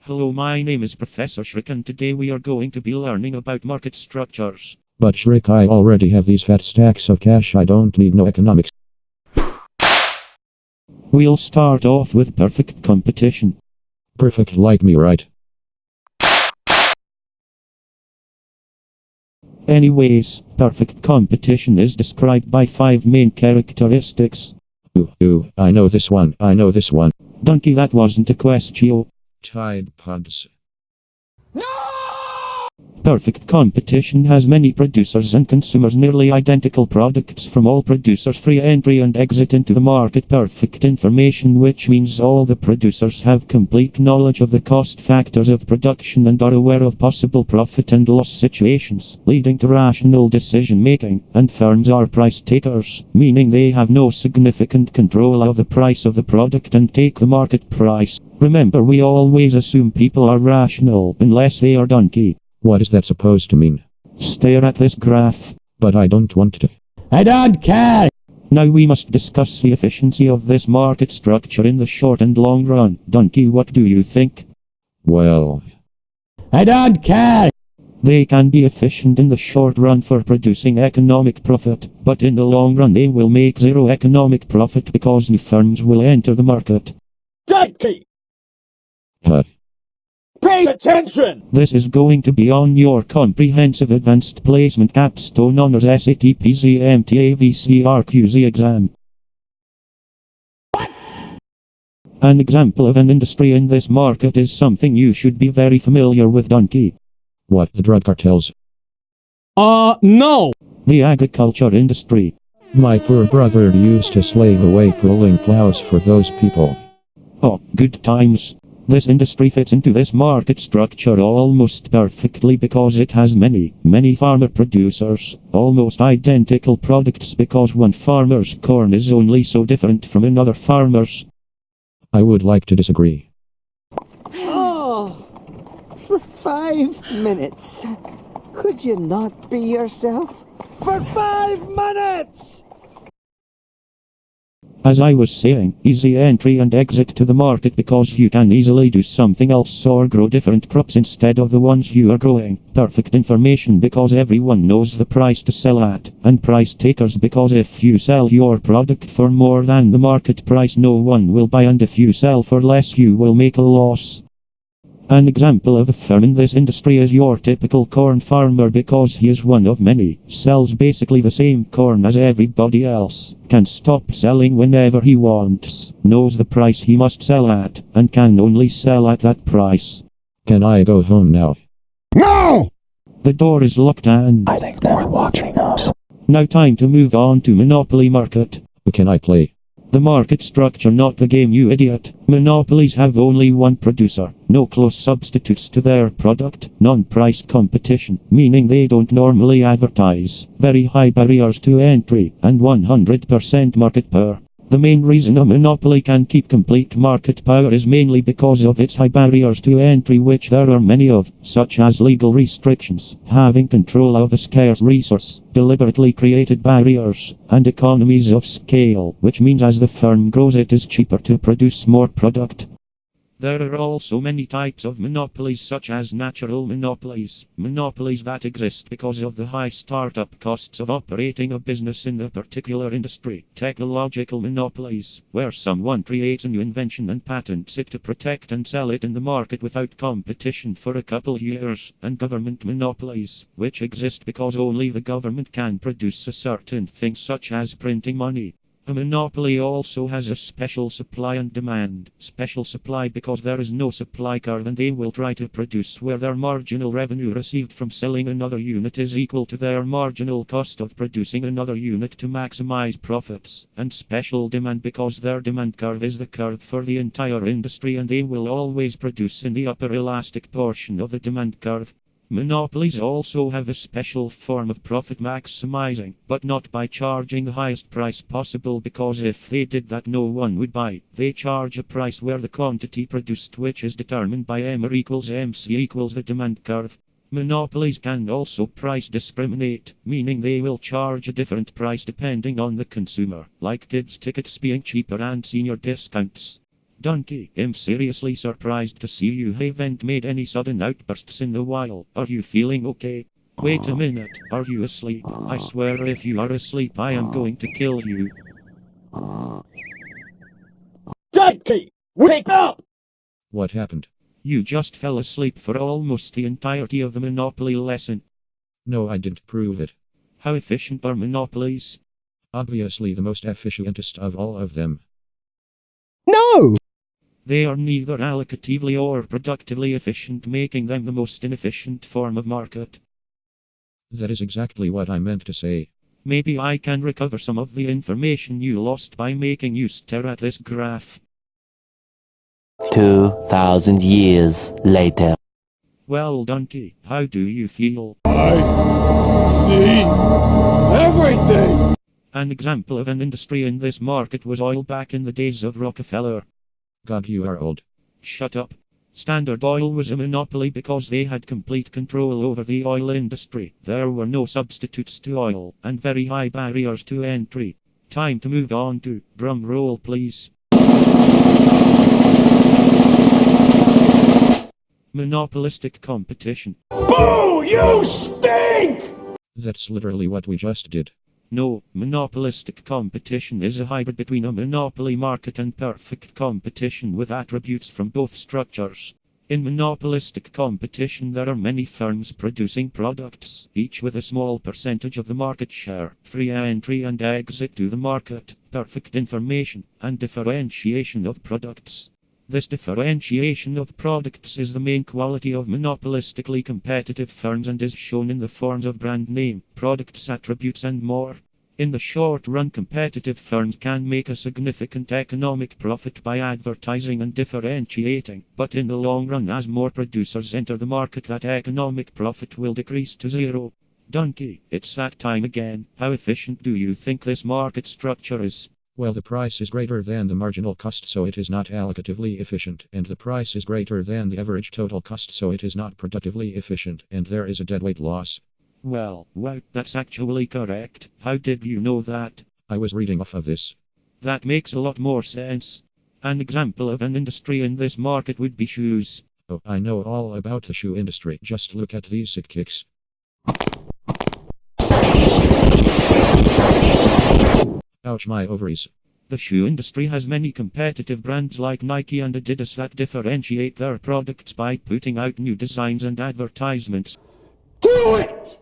Hello, my name is Professor SHREK and today we are going to be learning about market structures. But SHREK, I already have these fat stacks of cash, I don't need no economics. We'll start off with perfect competition. Perfect like me, right? Anyways, perfect competition is described by 5 main characteristics. Ooh, I know this one. Donkey, that wasn't a question. Tide Pods. Perfect competition has many producers and consumers nearly identical products from all producers, free entry and exit into the market. Perfect information, which means all the producers have complete knowledge of the cost factors of production and are aware of possible profit and loss situations, leading to rational decision making. And firms are price takers, meaning they have no significant control of the price of the product and take the market price. Remember, we always assume people are rational unless they are donkey. What is that supposed to mean? Stare at this graph. But I don't want to. I don't care! Now we must discuss the efficiency of this market structure in the short and long run. Donkey, what do you think? Well, I don't care! They can be efficient in the short run for producing economic profit, but in the long run they will make zero economic profit because new firms will enter the market. Donkey! huh. Pay attention! This is going to be on your comprehensive advanced placement capstone honors SAT PZMTAVCRQZ exam. An example of an industry in this market is something you should be very familiar with, donkey. What, the drug cartels? No! The agriculture industry. My poor brother used to slave away pulling plows for those people. Oh, good times. This industry fits into this market structure almost perfectly because it has many farmer producers, almost identical products because one farmer's corn is only so different from another farmer's. I would like to disagree. Oh, for 5 minutes. Could you not be yourself? For 5 minutes! As I was saying, easy entry and exit to the market because you can easily do something else or grow different crops instead of the ones you are growing. Perfect information because everyone knows the price to sell at, and price takers because if you sell your product for more than the market price no one will buy, and if you sell for less you will make a loss. An example of a firm in this industry is your typical corn farmer because he is one of many, sells basically the same corn as everybody else, can stop selling whenever he wants, knows the price he must sell at, and can only sell at that price. Can I go home now? No! The door is locked and I think they're watching us. now time to move on to Monopoly Market. Can I play? The market structure, not the game, you idiot. Monopolies have only one producer, no close substitutes to their product, non-price competition, meaning they don't normally advertise, very high barriers to entry, and 100% market power. The main reason a monopoly can keep complete market power is mainly because of its high barriers to entry, which there are many of, such as legal restrictions, having control of a scarce resource, deliberately created barriers, and economies of scale, which means as the firm grows it is cheaper to produce more product. There are also many types of monopolies such as natural monopolies, monopolies that exist because of the high startup costs of operating a business in a particular industry, technological monopolies, where someone creates a new invention and patents it to protect and sell it in the market without competition for a couple years, and government monopolies, which exist because only the government can produce a certain thing such as printing money. A monopoly also has a special supply and demand. Special supply because there is no supply curve and they will try to produce where their marginal revenue received from selling another unit is equal to their marginal cost of producing another unit to maximize profits. And special demand because their demand curve is the curve for the entire industry and they will always produce in the upper elastic portion of the demand curve. Monopolies also have a special form of profit maximizing, but not by charging the highest price possible because if they did that no one would buy. They charge a price where the quantity produced, which is determined by M equals MC equals the demand curve. Monopolies can also price discriminate, meaning they will charge a different price depending on the consumer, like kids' tickets being cheaper and senior discounts. Donkey, I'm seriously surprised to see you haven't made any sudden outbursts in a while. Are you feeling okay? Wait a minute, are you asleep? I swear if you are asleep I am going to kill you. Donkey, wake up! What happened? You just fell asleep for almost the entirety of the Monopoly lesson. No, I didn't prove it. How efficient are monopolies? Obviously the most efficientest of all of them. No! They are neither allocatively or productively efficient, making them the most inefficient form of market. That is exactly what I meant to say. Maybe I can recover some of the information you lost by making you stare at this graph. 2,000 years later. Well, Donkey, how do you feel? I see everything! An example of an industry in this market was oil back in the days of Rockefeller. God, you are old. Shut up. Standard Oil was a monopoly because they had complete control over the oil industry. There were no substitutes to oil, and very high barriers to entry. Time to move on to, drum roll please. Monopolistic competition. Boo! You stink! That's literally what we just did. No, monopolistic competition is a hybrid between a monopoly market and perfect competition with attributes from both structures. In monopolistic competition there are many firms producing products, each with a small percentage of the market share, free entry and exit to the market, perfect information, and differentiation of products. This differentiation of products is the main quality of monopolistically competitive firms and is shown in the forms of brand name, products, attributes and more. In the short run, competitive firms can make a significant economic profit by advertising and differentiating, but in the long run, as more producers enter the market, that economic profit will decrease to zero. Donkey, it's that time again. How efficient do you think this market structure is? Well, the price is greater than the marginal cost, so it is not allocatively efficient, and the price is greater than the average total cost, so it is not productively efficient, and there is a deadweight loss. Well, wow, that's actually correct. How did you know that? I was reading off of this. That makes a lot more sense. An example of an industry in this market would be shoes. Oh, I know all about the shoe industry. Just look at these sick kicks. Ouch, my ovaries. The shoe industry has many competitive brands like Nike and Adidas that differentiate their products by putting out new designs and advertisements. Do it!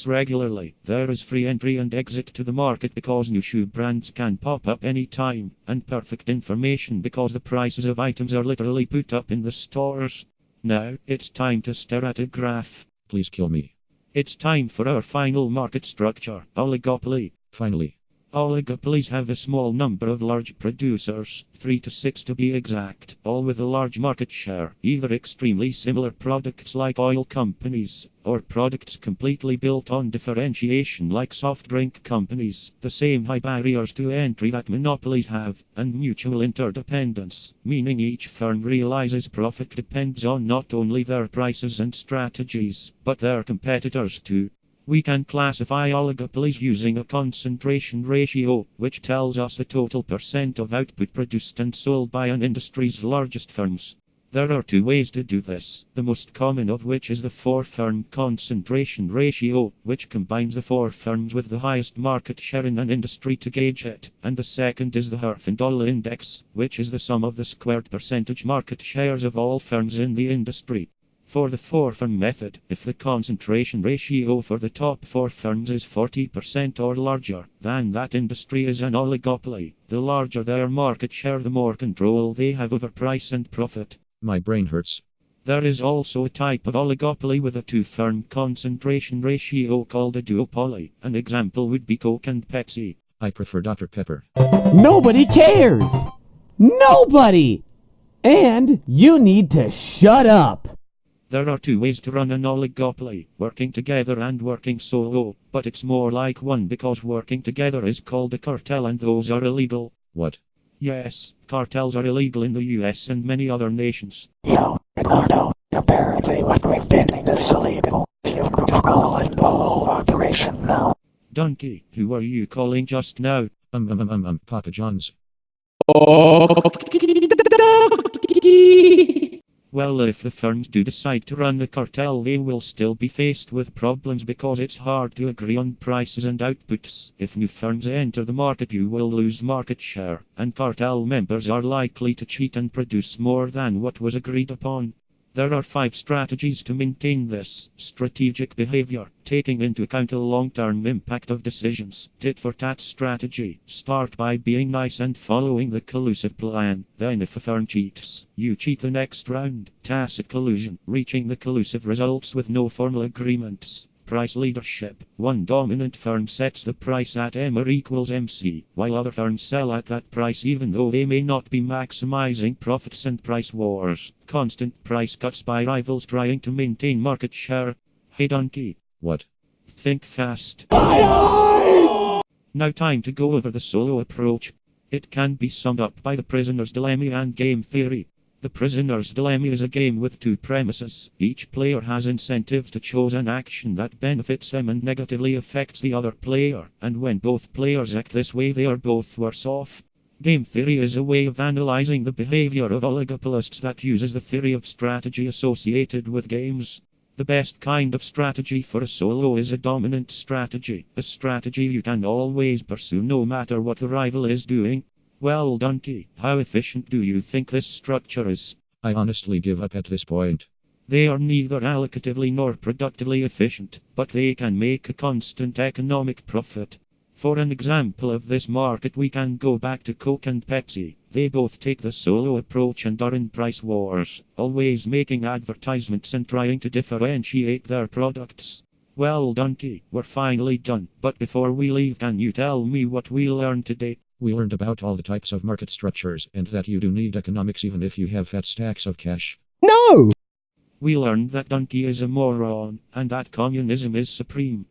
Regularly, there is free entry and exit to the market because new shoe brands can pop up anytime, and perfect information because the prices of items are literally put up in the stores. Now, it's time to stare at a graph. Please kill me. It's time for our final market structure, oligopoly. Finally. Oligopolies have a small number of large producers, 3 to 6 to be exact, all with a large market share, either extremely similar products like oil companies, or products completely built on differentiation like soft drink companies, the same high barriers to entry that monopolies have, and mutual interdependence, meaning each firm realizes profit depends on not only their prices and strategies, but their competitors too. We can classify oligopolies using a concentration ratio, which tells us the total percent of output produced and sold by an industry's largest firms. There are two ways to do this, the most common of which is the 4-firm concentration ratio, which combines the 4 firms with the highest market share in an industry to gauge it, and the second is the Herfindahl index, which is the sum of the squared percentage market shares of all firms in the industry. For the 4-firm method, if the concentration ratio for the top 4 firms is 40% or larger, then that industry is an oligopoly. The larger their market share, the more control they have over price and profit. My brain hurts. There is also a type of oligopoly with a 2-firm concentration ratio called a duopoly. An example would be Coke and Pepsi. I prefer Dr. Pepper. Nobody cares! Nobody! And you need to shut up! There are 2 ways to run an oligopoly, working together and working solo, but it's more like one because working together is called a cartel and those are illegal. What? Yes, cartels are illegal in the US and many other nations. Yo, Ricardo, apparently what we've been is illegal. You've got to call it the whole operation now. Donkey, who are you calling just now? Papa John's. Well, if the firms do decide to run a cartel, they will still be faced with problems because it's hard to agree on prices and outputs. If new firms enter the market, you will lose market share, and cartel members are likely to cheat and produce more than what was agreed upon. There are 5 strategies to maintain this. Strategic behavior, taking into account the long-term impact of decisions. Tit-for-tat strategy, start by being nice and following the collusive plan. Then if a firm cheats, you cheat the next round. Tacit collusion, reaching the collusive results with no formal agreements. Price leadership, one dominant firm sets the price at M or equals MC, while other firms sell at that price even though they may not be maximizing profits, and price wars, constant price cuts by rivals trying to maintain market share. Hey Donkey. What? Think fast. Now time to go over the solo approach. It can be summed up by the prisoner's dilemma and game theory. The prisoner's dilemma is a game with 2 premises. Each player has incentives to choose an action that benefits them and negatively affects the other player, and when both players act this way, they are both worse off. Game theory is a way of analyzing the behavior of oligopolists that uses the theory of strategy associated with games. The best kind of strategy for a solo is a dominant strategy, a strategy you can always pursue no matter what the rival is doing. Well, Donkey, how efficient do you think this structure is? I honestly give up at this point. They are neither allocatively nor productively efficient, but they can make a constant economic profit. For an example of this market, we can go back to Coke and Pepsi. They both take the solo approach and are in price wars, always making advertisements and trying to differentiate their products. Well, Donkey, we're finally done, but before we leave, can you tell me what we learned today? We learned about all the types of market structures and that you do need economics even if you have fat stacks of cash. No! We learned that Donkey is a moron, and that communism is supreme.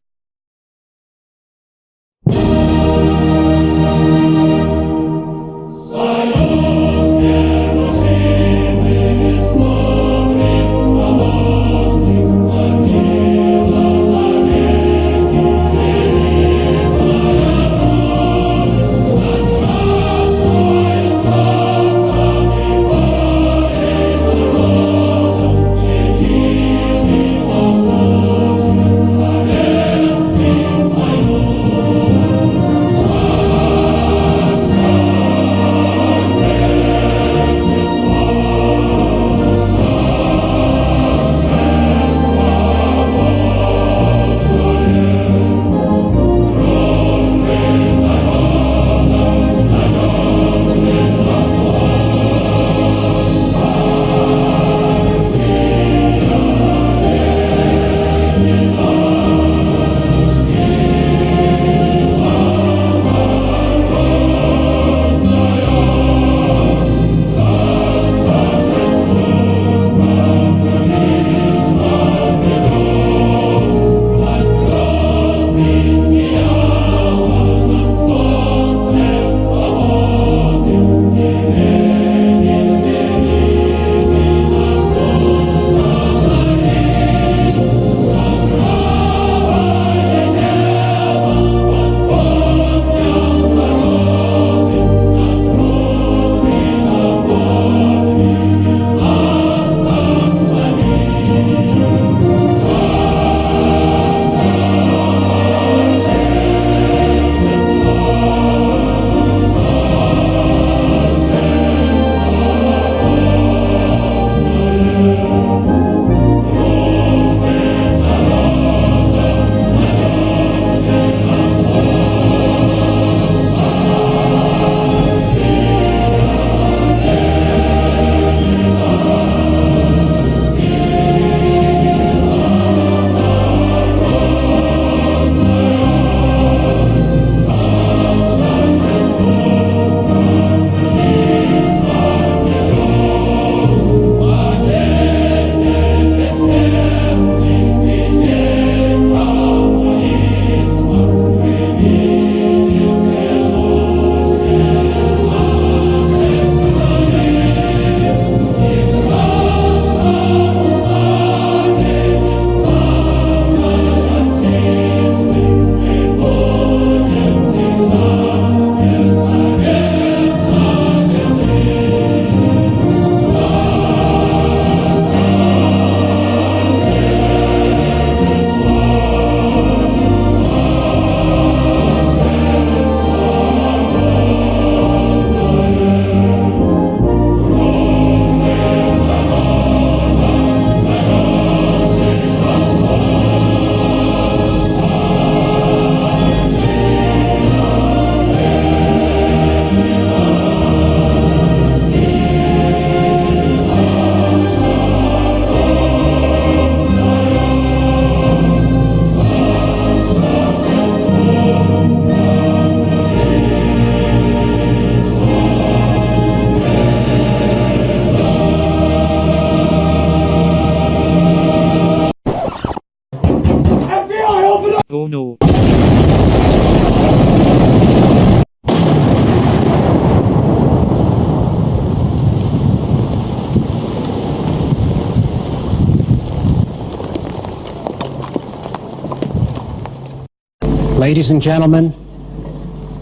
Ladies and gentlemen,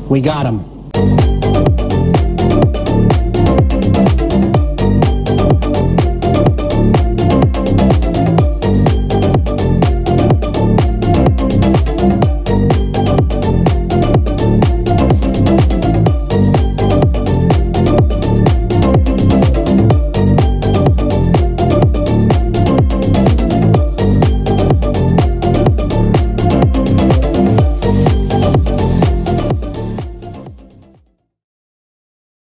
we got him.